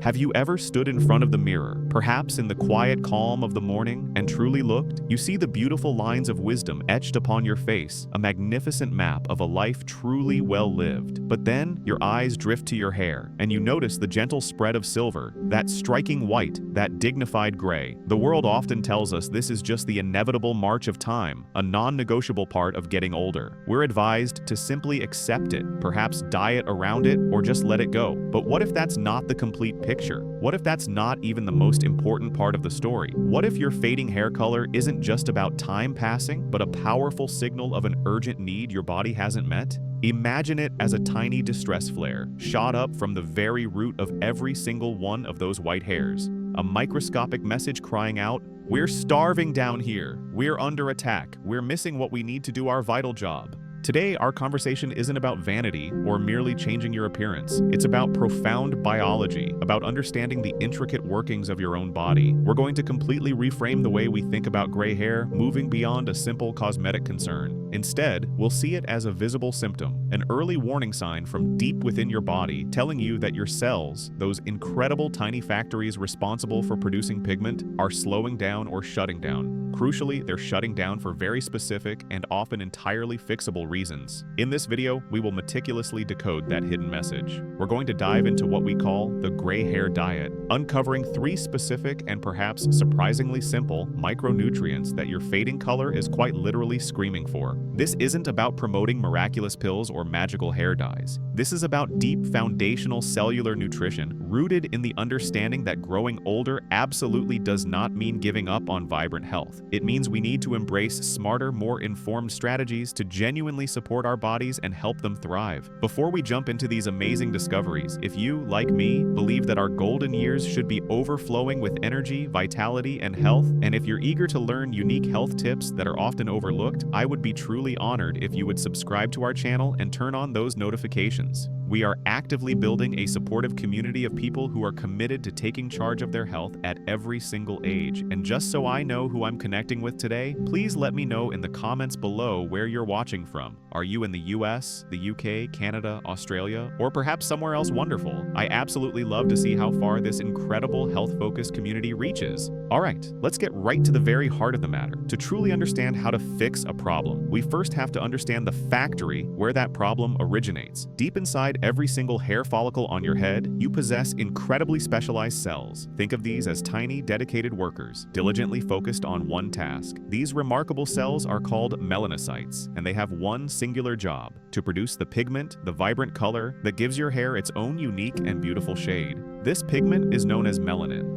Have you ever stood in front of the mirror, perhaps in the quiet calm of the morning, and truly looked? You see the beautiful lines of wisdom etched upon your face, a magnificent map of a life truly well lived. But then, your eyes drift to your hair, and you notice the gentle spread of silver, that striking white, that dignified gray. The world often tells us this is just the inevitable march of time, a non-negotiable part of getting older. We're advised to simply accept it, perhaps diet around it, or just let it go. But what if that's not the complete picture? What if that's not even the most important part of the story? What if your fading hair color isn't just about time passing, but a powerful signal of an urgent need your body hasn't met? Imagine it as a tiny distress flare, shot up from the very root of every single one of those white hairs. A microscopic message crying out, "We're starving down here. We're under attack. We're missing what we need to do our vital job." Today, our conversation isn't about vanity or merely changing your appearance. It's about profound biology, about understanding the intricate workings of your own body. We're going to completely reframe the way we think about gray hair, moving beyond a simple cosmetic concern. Instead, we'll see it as a visible symptom, an early warning sign from deep within your body telling you that your cells, those incredible tiny factories responsible for producing pigment, are slowing down or shutting down. Crucially, they're shutting down for very specific and often entirely fixable reasons. In this video, we will meticulously decode that hidden message. We're going to dive into what we call the gray hair diet, uncovering 3 specific and perhaps surprisingly simple micronutrients that your fading color is quite literally screaming for. This isn't about promoting miraculous pills or magical hair dyes. This is about deep foundational cellular nutrition rooted in the understanding that growing older absolutely does not mean giving up on vibrant health. It means we need to embrace smarter, more informed strategies to genuinely support our bodies and help them thrive. Before we jump into these amazing discoveries, if you, like me, believe that our golden years should be overflowing with energy, vitality, and health, and if you're eager to learn unique health tips that are often overlooked, I would be truly honored if you would subscribe to our channel and turn on those notifications. We are actively building a supportive community of people who are committed to taking charge of their health at every single age. And just so I know who I'm connecting with today, please let me know in the comments below where you're watching from. Are you in the US, the UK, Canada, Australia, or perhaps somewhere else wonderful? I absolutely love to see how far this incredible health-focused community reaches. All right, let's get right to the very heart of the matter. To truly understand how to fix a problem, we first have to understand the factory where that problem originates. Deep inside every single hair follicle on your head, you possess incredibly specialized cells. Think of these as tiny, dedicated workers, diligently focused on one task. These remarkable cells are called melanocytes, and they have one singular job: to produce the pigment, the vibrant color that gives your hair its own unique and beautiful shade. This pigment is known as melanin.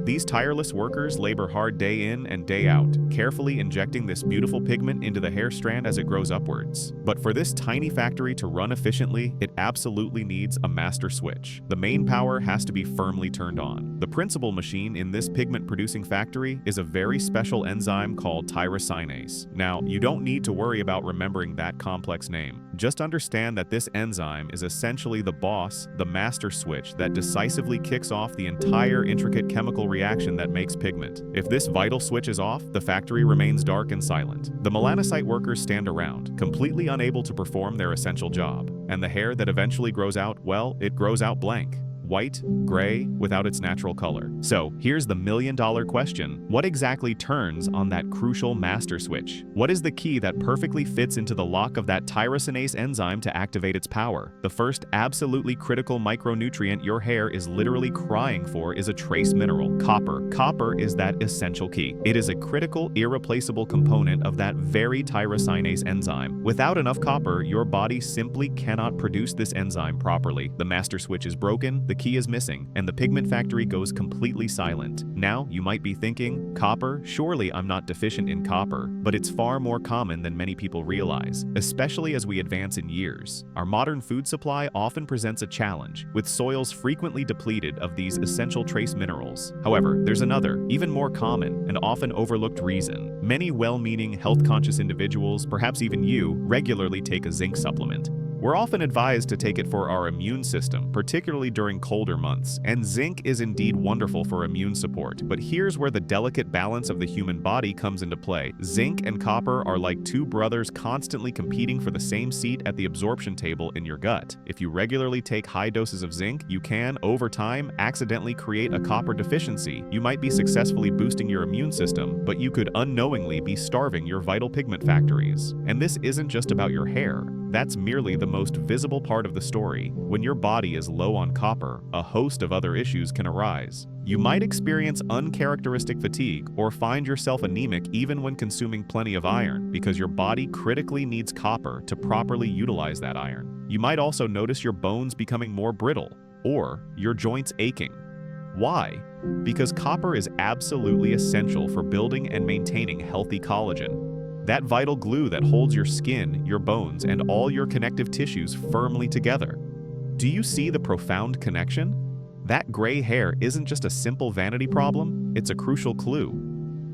These tireless workers labor hard day in and day out, carefully injecting this beautiful pigment into the hair strand as it grows upwards. But for this tiny factory to run efficiently, it absolutely needs a master switch. The main power has to be firmly turned on. The principal machine in this pigment-producing factory is a very special enzyme called tyrosinase. Now, you don't need to worry about remembering that complex name. Just understand that this enzyme is essentially the boss, the master switch that decisively kicks off the entire intricate chemical reaction that makes pigment. If this vital switch is off, the factory remains dark and silent. The melanocyte workers stand around, completely unable to perform their essential job. And the hair that eventually grows out, well, it grows out blank. White, gray, without its natural color. So here's the million-dollar question. What exactly turns on that crucial master switch? What is the key that perfectly fits into the lock of that tyrosinase enzyme to activate its power? The first absolutely critical micronutrient your hair is literally crying for is a trace mineral, copper. Copper is that essential key. It is a critical, irreplaceable component of that very tyrosinase enzyme. Without enough copper, your body simply cannot produce this enzyme properly. The master switch is broken, the key is missing, and the pigment factory goes completely silent. Now, you might be thinking, copper? Surely I'm not deficient in copper. But it's far more common than many people realize, especially as we advance in years. Our modern food supply often presents a challenge, with soils frequently depleted of these essential trace minerals. However, there's another, even more common and often overlooked reason. Many well-meaning, health-conscious individuals, perhaps even you, regularly take a zinc supplement. We're often advised to take it for our immune system, particularly during colder months, and zinc is indeed wonderful for immune support. But here's where the delicate balance of the human body comes into play. Zinc and copper are like two brothers constantly competing for the same seat at the absorption table in your gut. If you regularly take high doses of zinc, you can, over time, accidentally create a copper deficiency. You might be successfully boosting your immune system, but you could unknowingly be starving your vital pigment factories. And this isn't just about your hair. That's merely the most visible part of the story. When your body is low on copper, a host of other issues can arise. You might experience uncharacteristic fatigue or find yourself anemic even when consuming plenty of iron, because your body critically needs copper to properly utilize that iron. You might also notice your bones becoming more brittle or your joints aching. Why? Because copper is absolutely essential for building and maintaining healthy collagen. That vital glue that holds your skin, your bones, and all your connective tissues firmly together. Do you see the profound connection? That gray hair isn't just a simple vanity problem, it's a crucial clue.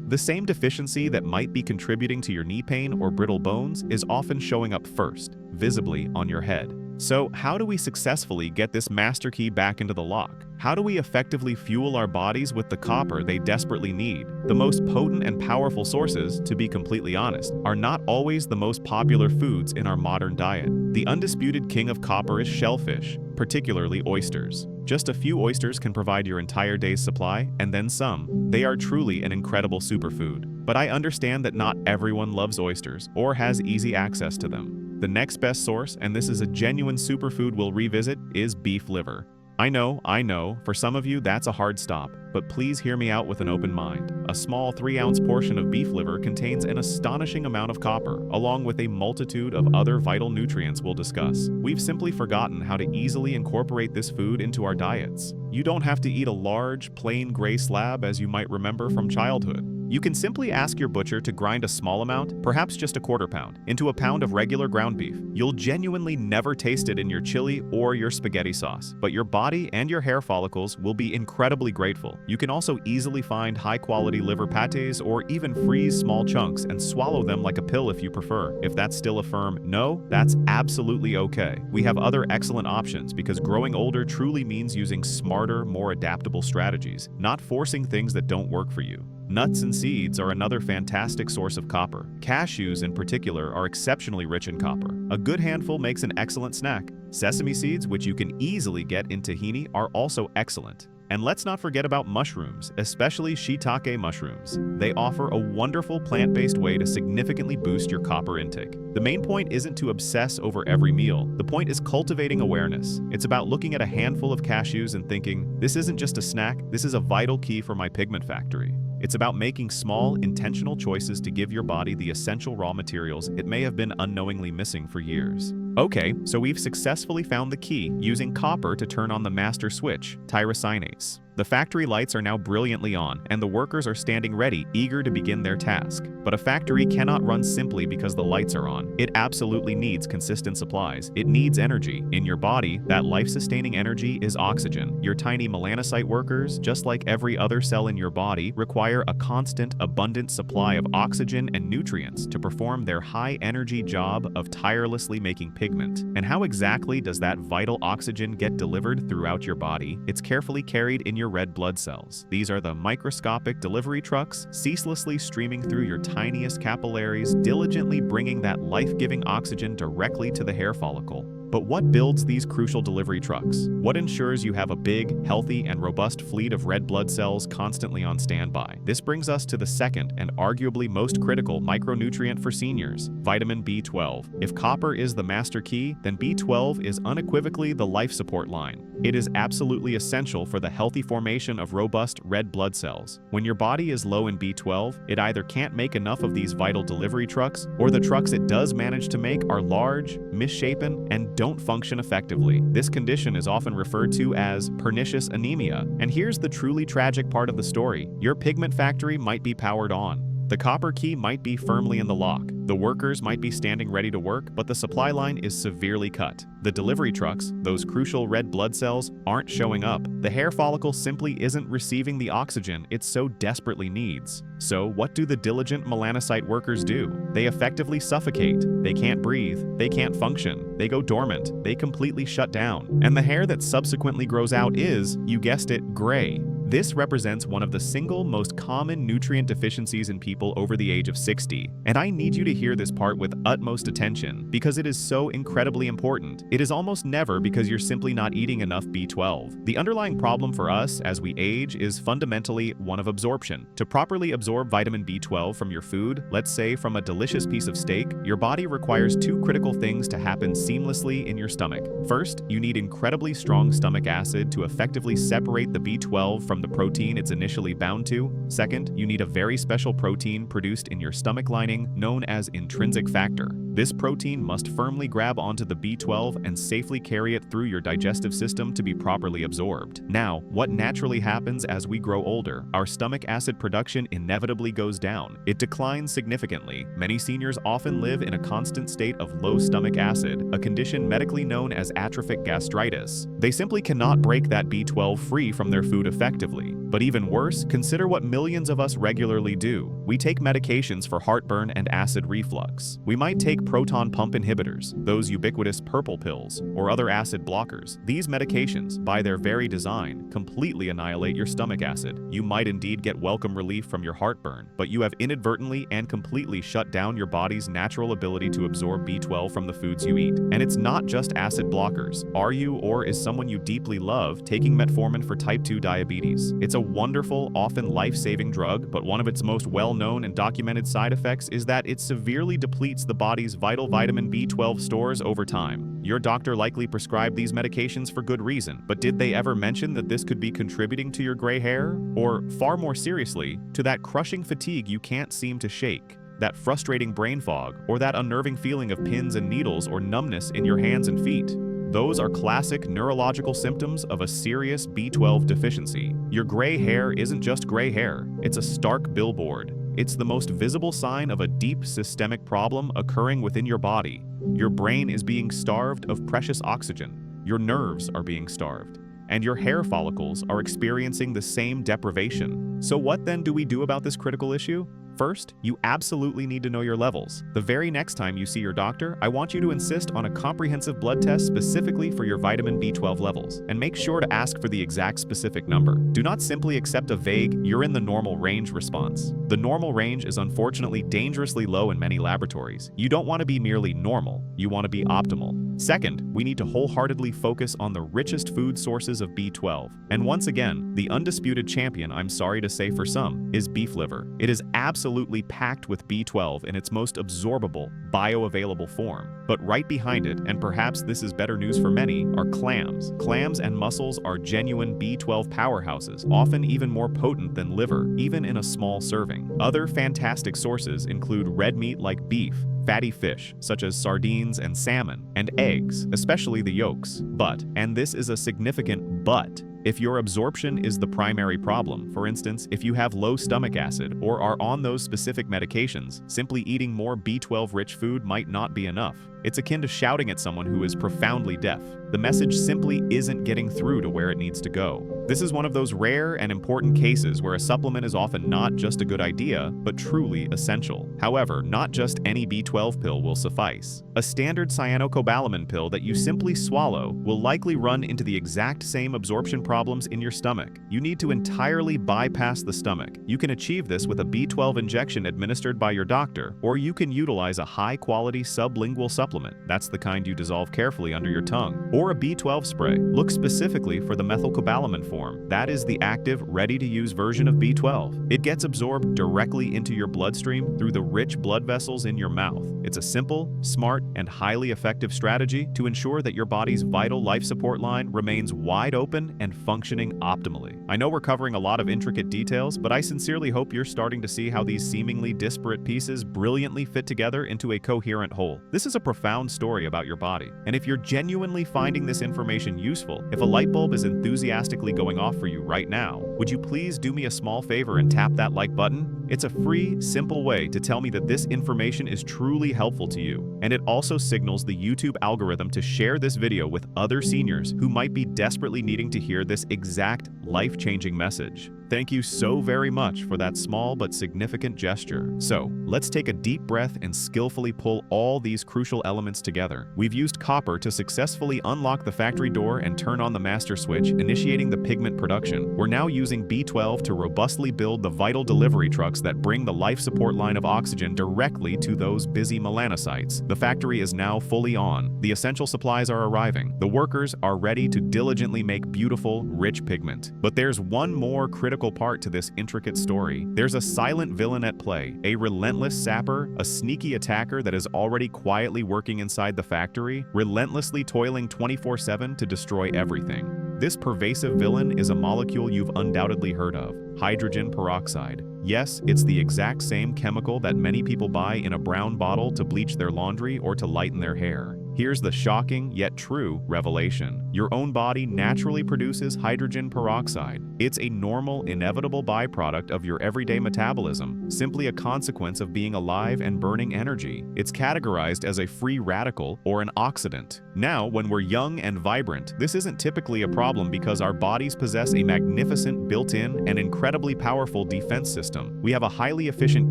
The same deficiency that might be contributing to your knee pain or brittle bones is often showing up first, visibly on your head. So, how do we successfully get this master key back into the lock? How do we effectively fuel our bodies with the copper they desperately need? The most potent and powerful sources, to be completely honest, are not always the most popular foods in our modern diet. The undisputed king of copper is shellfish, particularly oysters. Just a few oysters can provide your entire day's supply, and then some. They are truly an incredible superfood. But I understand that not everyone loves oysters or has easy access to them. The next best source, and this is a genuine superfood we'll revisit, is beef liver. I know, for some of you that's a hard stop, but please hear me out with an open mind. A small 3-ounce portion of beef liver contains an astonishing amount of copper, along with a multitude of other vital nutrients we'll discuss. We've simply forgotten how to easily incorporate this food into our diets. You don't have to eat a large, plain gray slab as you might remember from childhood. You can simply ask your butcher to grind a small amount, perhaps just a quarter pound, into a pound of regular ground beef. You'll genuinely never taste it in your chili or your spaghetti sauce, but your body and your hair follicles will be incredibly grateful. You can also easily find high-quality liver patés or even freeze small chunks and swallow them like a pill if you prefer. If that's still a firm no, that's absolutely okay. We have other excellent options because growing older truly means using smarter, more adaptable strategies, not forcing things that don't work for you. Nuts and seeds are another fantastic source of copper. Cashews in particular are exceptionally rich in copper. A good handful makes an excellent snack. Sesame seeds, which you can easily get in tahini, are also excellent. And let's not forget about mushrooms, especially shiitake mushrooms. They offer a wonderful plant-based way to significantly boost your copper intake. The main point isn't to obsess over every meal. The point is cultivating awareness. It's about looking at a handful of cashews and thinking, this isn't just a snack, this is a vital key for my pigment factory. It's about making small, intentional choices to give your body the essential raw materials it may have been unknowingly missing for years. Okay, so we've successfully found the key, using copper to turn on the master switch, tyrosinase. The factory lights are now brilliantly on, and the workers are standing ready, eager to begin their task. But a factory cannot run simply because the lights are on. It absolutely needs consistent supplies. It needs energy. In your body, that life-sustaining energy is oxygen. Your tiny melanocyte workers, just like every other cell in your body, require a constant, abundant supply of oxygen and nutrients to perform their high-energy job of tirelessly making pigment. And how exactly does that vital oxygen get delivered throughout your body? It's carefully carried in your red blood cells. These are the microscopic delivery trucks, ceaselessly streaming through your tiniest capillaries, diligently bringing that life-giving oxygen directly to the hair follicle. But what builds these crucial delivery trucks? What ensures you have a big, healthy, and robust fleet of red blood cells constantly on standby? This brings us to the second and arguably most critical micronutrient for seniors, vitamin B12. If copper is the master key, then B12 is unequivocally the life support line. It is absolutely essential for the healthy formation of robust red blood cells. When your body is low in B12, it either can't make enough of these vital delivery trucks, or the trucks it does manage to make are large, misshapen, and don't function effectively. This condition is often referred to as pernicious anemia. And here's the truly tragic part of the story. Your pigment factory might be powered on. The copper key might be firmly in the lock, The workers might be standing ready to work, but the supply line is severely cut. The delivery trucks, those crucial red blood cells, aren't showing up. The hair follicle simply isn't receiving the oxygen it so desperately needs. So what do the diligent melanocyte workers do? They effectively suffocate. They can't breathe. They can't function. They go dormant. They completely shut down. And the hair that subsequently grows out is, you guessed it, gray. This represents one of the single most common nutrient deficiencies in people over the age of 60. And I need you to hear this part with utmost attention because it is so incredibly important. It is almost never because you're simply not eating enough B12. The underlying problem for us as we age is fundamentally one of absorption. To properly absorb vitamin B12 from your food, let's say from a delicious piece of steak, your body requires two critical things to happen seamlessly in your stomach. First, you need incredibly strong stomach acid to effectively separate the B12 from the protein it's initially bound to. Second, you need a very special protein produced in your stomach lining known as intrinsic factor. This protein must firmly grab onto the B12 and safely carry it through your digestive system to be properly absorbed. Now, what naturally happens as we grow older? Our stomach acid production inevitably goes down. It declines significantly. Many seniors often live in a constant state of low stomach acid, a condition medically known as atrophic gastritis. They simply cannot break that B12 free from their food effectively. But even worse, consider what millions of us regularly do. We take medications for heartburn and acid reflux. We might take proton pump inhibitors, those ubiquitous purple pills, or other acid blockers. These medications, by their very design, completely annihilate your stomach acid. You might indeed get welcome relief from your heartburn, but you have inadvertently and completely shut down your body's natural ability to absorb B12 from the foods you eat. And it's not just acid blockers. Are you or is someone you deeply love taking metformin for type 2 diabetes? It's a wonderful, often life-saving drug, but one of its most well-known and documented side effects is that it severely depletes the body's vital vitamin B12 stores over time. Your doctor likely prescribed these medications for good reason, but did they ever mention that this could be contributing to your gray hair? Or, far more seriously, to that crushing fatigue you can't seem to shake? That frustrating brain fog, or that unnerving feeling of pins and needles or numbness in your hands and feet? Those are classic neurological symptoms of a serious B12 deficiency. Your gray hair isn't just gray hair, it's a stark billboard. It's the most visible sign of a deep systemic problem occurring within your body. Your brain is being starved of precious oxygen, your nerves are being starved, and your hair follicles are experiencing the same deprivation. So what then do we do about this critical issue? First, you absolutely need to know your levels. The very next time you see your doctor, I want you to insist on a comprehensive blood test specifically for your vitamin B12 levels, and make sure to ask for the exact specific number. Do not simply accept a vague, "you're in the normal range" response. The normal range is unfortunately dangerously low in many laboratories. You don't want to be merely normal, you want to be optimal. Second, we need to wholeheartedly focus on the richest food sources of B12. And once again, the undisputed champion, I'm sorry to say for some, is beef liver. It is absolutely packed with B12 in its most absorbable, bioavailable form. But right behind it, and perhaps this is better news for many, are clams. Clams and mussels are genuine B12 powerhouses, often even more potent than liver, even in a small serving. Other fantastic sources include red meat like beef, fatty fish, such as sardines and salmon, and eggs, especially the yolks. But, and this is a significant but, if your absorption is the primary problem, for instance, if you have low stomach acid or are on those specific medications, simply eating more B12-rich food might not be enough. It's akin to shouting at someone who is profoundly deaf. The message simply isn't getting through to where it needs to go. This is one of those rare and important cases where a supplement is often not just a good idea, but truly essential. However, not just any B12 pill will suffice. A standard cyanocobalamin pill that you simply swallow will likely run into the exact same absorption problems in your stomach. You need to entirely bypass the stomach. You can achieve this with a B12 injection administered by your doctor, or you can utilize a high-quality sublingual supplement. That's the kind you dissolve carefully under your tongue. Or a B12 spray. Look specifically for the methylcobalamin form. That is the active, ready-to-use version of B12. It gets absorbed directly into your bloodstream through the rich blood vessels in your mouth. It's a simple, smart, and highly effective strategy to ensure that your body's vital life support line remains wide open and functioning optimally. I know we're covering a lot of intricate details, but I sincerely hope you're starting to see how these seemingly disparate pieces brilliantly fit together into a coherent whole. This is a profound profound story about your body. And if you're genuinely finding this information useful, if a light bulb is enthusiastically going off for you right now, would you please do me a small favor and tap that like button? It's a free, simple way to tell me that this information is truly helpful to you. And it also signals the YouTube algorithm to share this video with other seniors who might be desperately needing to hear this exact life-changing message. Thank you so very much for that small but significant gesture. So, let's take a deep breath and skillfully pull all these crucial elements together. We've used copper to successfully unlock the factory door and turn on the master switch, initiating the pigment production. We're now using B12 to robustly build the vital delivery trucks that bring the life support line of oxygen directly to those busy melanocytes. The factory is now fully on. The essential supplies are arriving. The workers are ready to diligently make beautiful, rich pigment. But there's one more critical part to this intricate story. There's a silent villain at play, a relentless sapper, a sneaky attacker that is already quietly working inside the factory, relentlessly toiling 24/7 to destroy everything. This pervasive villain is a molecule you've undoubtedly heard of: hydrogen peroxide. Yes, it's the exact same chemical that many people buy in a brown bottle to bleach their laundry or to lighten their hair. Here's the shocking yet true revelation. Your own body naturally produces hydrogen peroxide. It's a normal, inevitable byproduct of your everyday metabolism, simply a consequence of being alive and burning energy. It's categorized as a free radical or an oxidant. Now, when we're young and vibrant, this isn't typically a problem because our bodies possess a magnificent built-in and incredibly powerful defense system. We have a highly efficient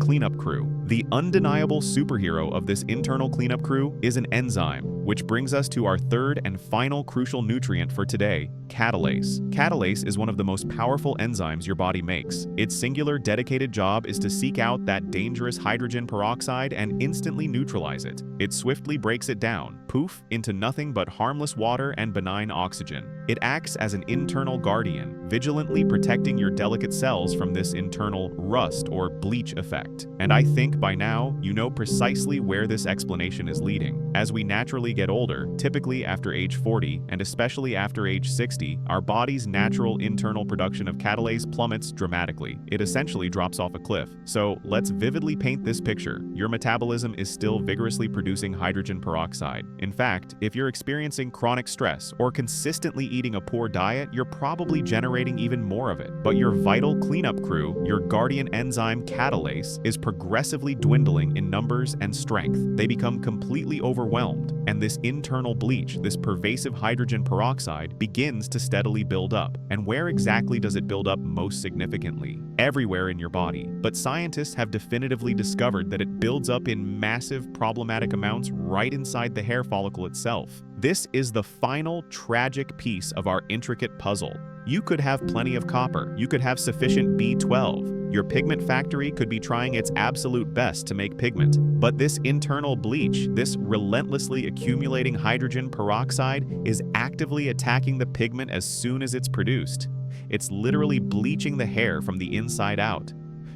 cleanup crew. The undeniable superhero of this internal cleanup crew is an enzyme, which brings us to our third and final crucial nutrient for today: catalase. Catalase is one of the most powerful enzymes your body makes. Its singular dedicated job is to seek out that dangerous hydrogen peroxide and instantly neutralize it. It swiftly breaks it down, poof, into nothing but harmless water and benign oxygen. It acts as an internal guardian, vigilantly protecting your delicate cells from this internal rust or bleach effect. And I think by now, you know precisely where this explanation is leading. As we naturally get older, typically after age 40, and especially after age 60, our body's natural internal production of catalase plummets dramatically. It essentially drops off a cliff. So let's vividly paint this picture. Your metabolism is still vigorously producing hydrogen peroxide. In fact, if you're experiencing chronic stress or consistently eating a poor diet, you're probably generating even more of it. But your vital cleanup crew, your guardian enzyme catalase, is progressively dwindling in numbers and strength. They become completely overwhelmed, and this internal bleach, this pervasive hydrogen peroxide, begins to steadily build up. And where exactly does it build up most significantly? Everywhere in your body. But scientists have definitively discovered that it builds up in massive, problematic amounts right inside the hair follicle itself. This is the final tragic piece of our intricate puzzle. You could have plenty of copper. You could have sufficient B12. Your pigment factory could be trying its absolute best to make pigment. But this internal bleach, this relentlessly accumulating hydrogen peroxide, is actively attacking the pigment as soon as it's produced. It's literally bleaching the hair from the inside out.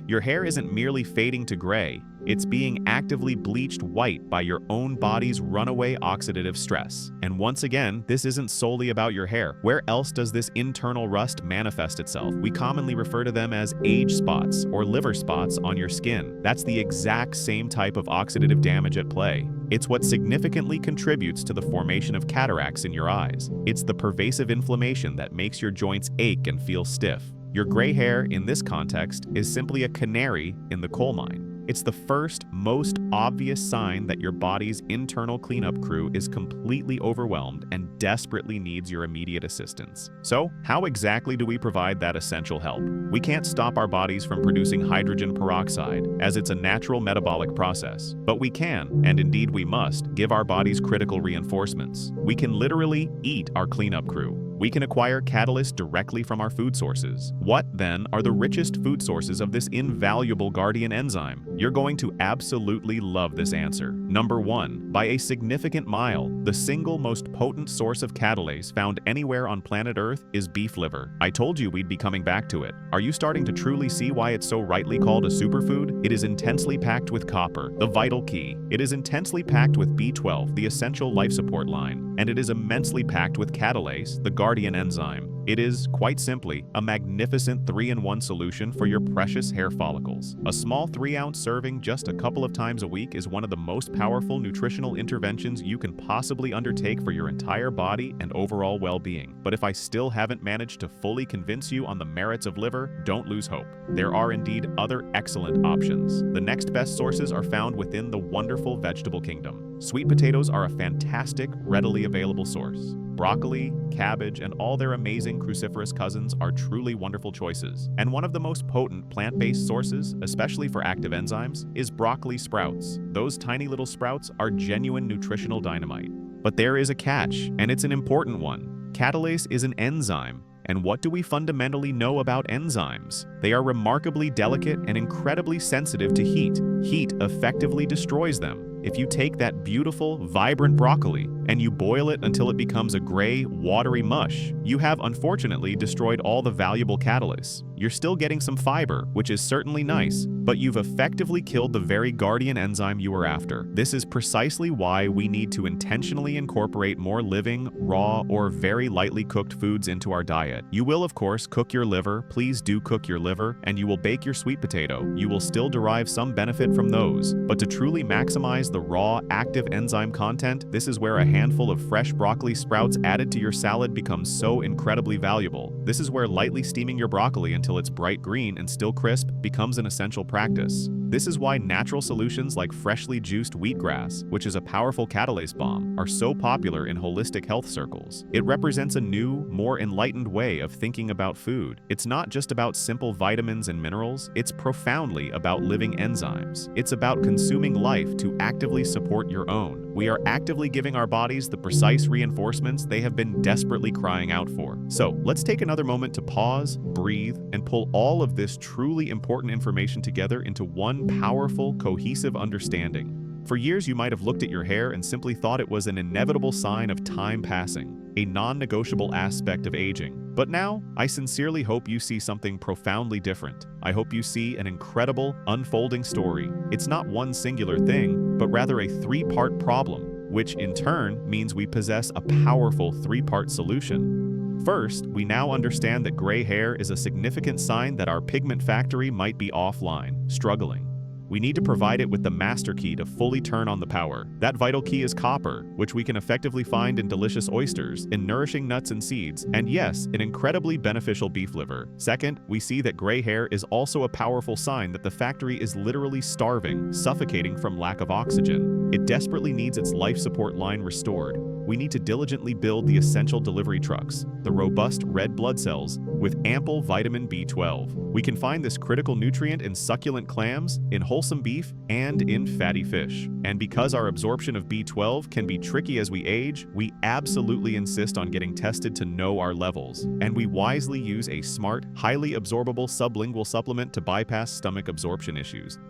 Your hair isn't merely fading to gray, it's being actively bleached white by your own body's runaway oxidative stress. And once again, this isn't solely about your hair. Where else does this internal rust manifest itself? We commonly refer to them as age spots or liver spots on your skin. That's the exact same type of oxidative damage at play. It's what significantly contributes to the formation of cataracts in your eyes. It's the pervasive inflammation that makes your joints ache and feel stiff. Your gray hair, in this context, is simply a canary in the coal mine. It's the first, most obvious sign that your body's internal cleanup crew is completely overwhelmed and desperately needs your immediate assistance. So, how exactly do we provide that essential help? We can't stop our bodies from producing hydrogen peroxide, as it's a natural metabolic process. But we can, and indeed we must, give our bodies critical reinforcements. We can literally eat our cleanup crew. We can acquire catalysts directly from our food sources. What, then, are the richest food sources of this invaluable guardian enzyme? You're going to absolutely love this answer. Number 1, by a significant mile, the single most potent source of catalase found anywhere on planet Earth is beef liver. I told you we'd be coming back to it. Are you starting to truly see why it's so rightly called a superfood? It is intensely packed with copper, the vital key. It is intensely packed with B12, the essential life support line. And it is immensely packed with catalase, the guardian enzyme. It is, quite simply, a magnificent 3-in-1 solution for your precious hair follicles. A small 3-ounce serving just a couple of times a week is one of the most powerful nutritional interventions you can possibly undertake for your entire body and overall well-being. But if I still haven't managed to fully convince you on the merits of liver, don't lose hope. There are indeed other excellent options. The next best sources are found within the wonderful vegetable kingdom. Sweet potatoes are a fantastic, readily available source. Broccoli, cabbage, and all their amazing cruciferous cousins are truly wonderful choices. And one of the most potent plant-based sources, especially for active enzymes, is broccoli sprouts. Those tiny little sprouts are genuine nutritional dynamite. But there is a catch, and it's an important one. Catalase is an enzyme. And what do we fundamentally know about enzymes? They are remarkably delicate and incredibly sensitive to heat. Heat effectively destroys them. If you take that beautiful, vibrant broccoli and you boil it until it becomes a gray, watery mush, you have unfortunately destroyed all the valuable catalase. You're still getting some fiber, which is certainly nice, but you've effectively killed the very guardian enzyme you were after. This is precisely why we need to intentionally incorporate more living, raw, or very lightly cooked foods into our diet. You will, of course, cook your liver, please do cook your liver, and you will bake your sweet potato. You will still derive some benefit from those, but to truly maximize the raw, active enzyme content, this is where a handful of fresh broccoli sprouts added to your salad becomes so incredibly valuable. This is where lightly steaming your broccoli until it's bright green and still crisp becomes an essential practice. This is why natural solutions like freshly juiced wheatgrass, which is a powerful catalase bomb, are so popular in holistic health circles. It represents a new, more enlightened way of thinking about food. It's not just about simple vitamins and minerals, it's profoundly about living enzymes. It's about consuming life to actively support your own. We are actively giving our bodies the precise reinforcements they have been desperately crying out for. So, let's take another moment to pause, breathe, and pull all of this truly important information together into one powerful, cohesive understanding. For years, you might have looked at your hair and simply thought it was an inevitable sign of time passing, a non-negotiable aspect of aging. But now, I sincerely hope you see something profoundly different. I hope you see an incredible, unfolding story. It's not one singular thing, but rather a 3-part problem, which in turn means we possess a powerful 3-part solution. First, we now understand that gray hair is a significant sign that our pigment factory might be offline, struggling. We need to provide it with the master key to fully turn on the power. That vital key is copper, which we can effectively find in delicious oysters, in nourishing nuts and seeds, and yes, in incredibly beneficial beef liver. Second, we see that gray hair is also a powerful sign that the factory is literally starving, suffocating from lack of oxygen. It desperately needs its life support line restored. We need to diligently build the essential delivery trucks, the robust red blood cells, with ample vitamin B12. We can find this critical nutrient in succulent clams, in wholesome beef, and in fatty fish. And because our absorption of B12 can be tricky as we age, we absolutely insist on getting tested to know our levels. And we wisely use a smart, highly absorbable sublingual supplement to bypass stomach absorption issues.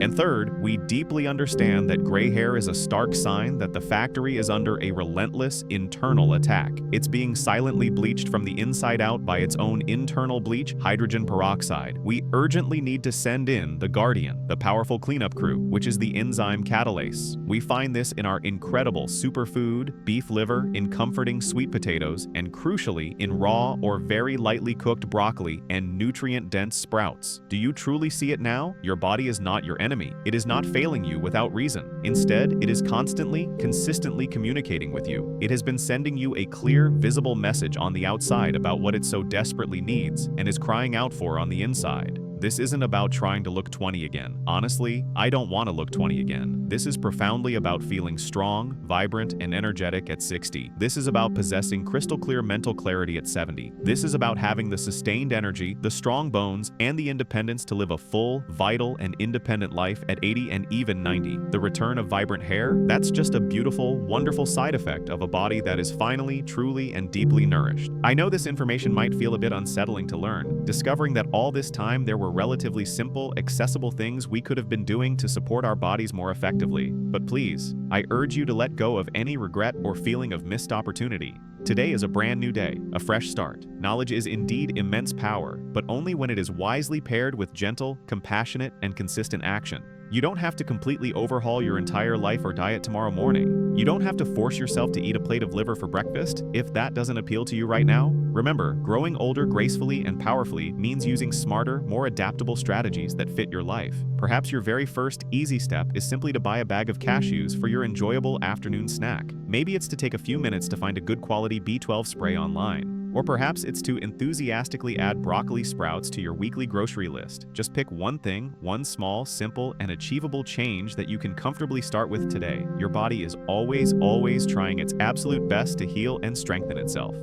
And third, we deeply understand that gray hair is a stark sign that the factory is under a relentless internal attack. It's being silently bleached from the inside out by its own internal bleach, hydrogen peroxide. We urgently need to send in the Guardian, the powerful cleanup crew, which is the enzyme catalase. We find this in our incredible superfood, beef liver, in comforting sweet potatoes, and crucially, in raw or very lightly cooked broccoli and nutrient-dense sprouts. Do you truly see it now? Your body is not your enemy. It is not failing you without reason. Instead, it is constantly, consistently communicating with you. It has been sending you a clear, visible message on the outside about what it so desperately needs and is crying out for on the inside. This isn't about trying to look 20 again. Honestly, I don't want to look 20 again. This is profoundly about feeling strong, vibrant, and energetic at 60. This is about possessing crystal clear mental clarity at 70. This is about having the sustained energy, the strong bones, and the independence to live a full, vital, and independent life at 80 and even 90. The return of vibrant hair? That's just a beautiful, wonderful side effect of a body that is finally, truly, and deeply nourished. I know this information might feel a bit unsettling to learn, discovering that all this time there were relatively simple, accessible things we could have been doing to support our bodies more effectively. But please, I urge you to let go of any regret or feeling of missed opportunity. Today is a brand new day, a fresh start. Knowledge is indeed immense power, but only when it is wisely paired with gentle, compassionate, and consistent action. You don't have to completely overhaul your entire life or diet tomorrow morning. You don't have to force yourself to eat a plate of liver for breakfast if that doesn't appeal to you right now. Remember, growing older gracefully and powerfully means using smarter, more adaptable strategies that fit your life. Perhaps your very first easy step is simply to buy a bag of cashews for your enjoyable afternoon snack. Maybe it's to take a few minutes to find a good quality B12 spray online. Or perhaps it's to enthusiastically add broccoli sprouts to your weekly grocery list. Just pick one thing, one small, simple, and achievable change that you can comfortably start with today. Your body is always trying its absolute best to heal and strengthen itself.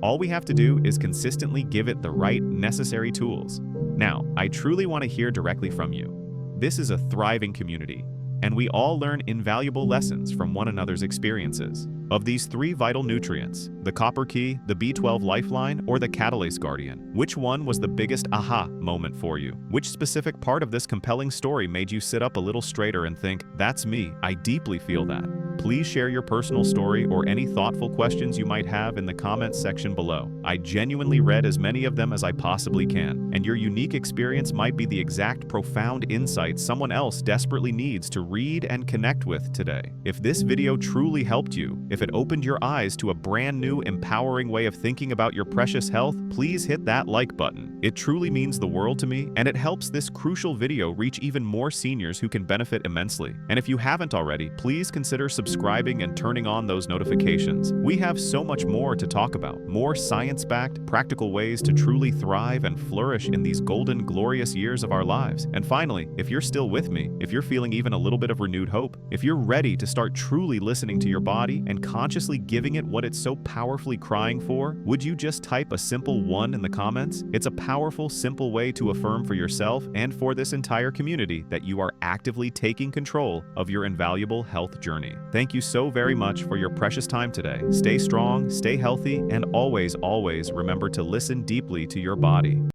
All we have to do is consistently give it the right, necessary tools. Now, I truly want to hear directly from you. This is a thriving community, and we all learn invaluable lessons from one another's experiences. Of these three vital nutrients, the copper key, the B12 lifeline, or the catalase guardian, which one was the biggest aha moment for you? Which specific part of this compelling story made you sit up a little straighter and think, that's me, I deeply feel that? Please share your personal story or any thoughtful questions you might have in the comments section below. I genuinely read as many of them as I possibly can, and your unique experience might be the exact profound insight someone else desperately needs to read and connect with today. If this video truly helped you, if it opened your eyes to a brand new, empowering way of thinking about your precious health, please hit that like button. It truly means the world to me, and it helps this crucial video reach even more seniors who can benefit immensely. And if you haven't already, please consider subscribing and turning on those notifications. We have so much more to talk about, more science-backed, practical ways to truly thrive and flourish in these golden, glorious years of our lives. And finally, if you're still with me, if you're feeling even a little bit of renewed hope, if you're ready to start truly listening to your body and consciously giving it what it's so powerfully crying for, would you just type a simple 1 in the comments? It's a powerful, simple way to affirm for yourself and for this entire community that you are actively taking control of your invaluable health journey. Thank you so very much for your precious time today. Stay strong, stay healthy, and always remember to listen deeply to your body.